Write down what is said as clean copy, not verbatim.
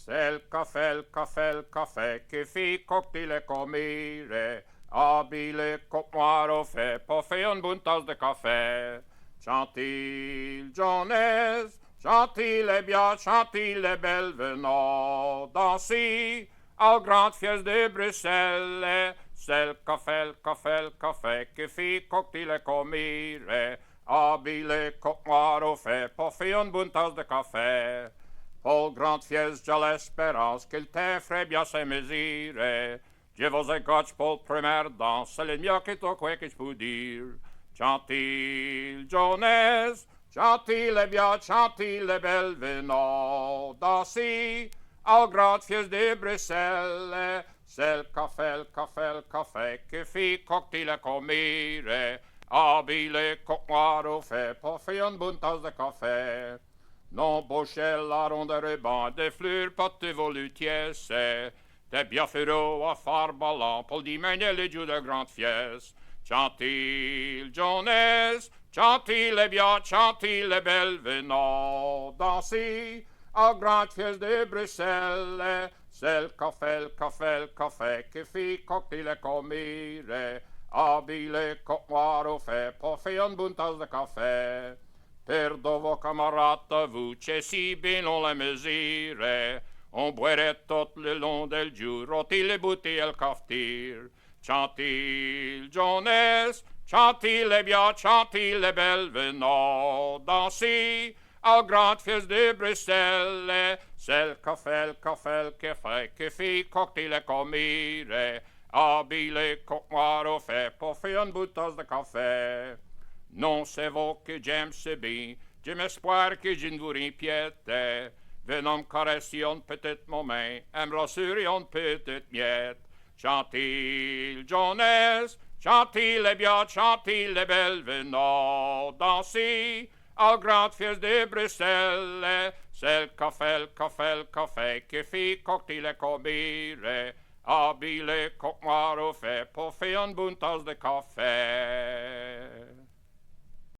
C'est le café, che fi cocktail e comire, abile coquaro fait, pour faire une bonne tasse de café. Gentil Jones, gentil et bien, gentil et belle, venons danser au grand fiesta de Bruxelles. C'est le café, che fi cocktail e comire, abile coquaro fait, pour faire une bonne tasse de café. Au grand fies de l'espérance qu'il te ferait bien se mesurer. Je vous écoute pour le première danse, c'est le mieux que toi quoi que je peux dire. Gentil Jones, gentil et bien, gentil et belle, venons danser au grand fies de Bruxelles. C'est le café, que fit cocktail à comire, habile coquaro fait pour faire une bonne tasse de café. Non, Bochel, la ronde ruban, des fleurs potes volutiers, des biafero à phare ballant, pour diminuer les jours de grande fieste. Gentil Jones, gentil et bien, gentil et belle, venons danser à grande fieste de Bruxelles. C'est le café, que fit cocktail et comire, habile coquaro fait, pour faire une bonne tasse de café. Perdo vos camarades, vous, si bien on la mesure, on boirait tout le long del jour, rôti les bouteilles le cafetière. Gentil Jones, gentil et bien, gentil et belle, venons danser au grand fies de Bruxelles. C'est le café, que fit cocktail et comire, habile coquaro fait, pour faire une bouteille de café. Non, c'est vous que j'aime si bien, je m'espoir que je ne vous inquiète. Venons me caresser une petite moment, et me rassurer une petite miette. Gentil Jones, gentil et bien, gentil et belle, venons danser au grand fies de Bruxelles. C'est le café, que fit cocktail et comire, habile coquaro fait, pour faire une bonne tasse de café.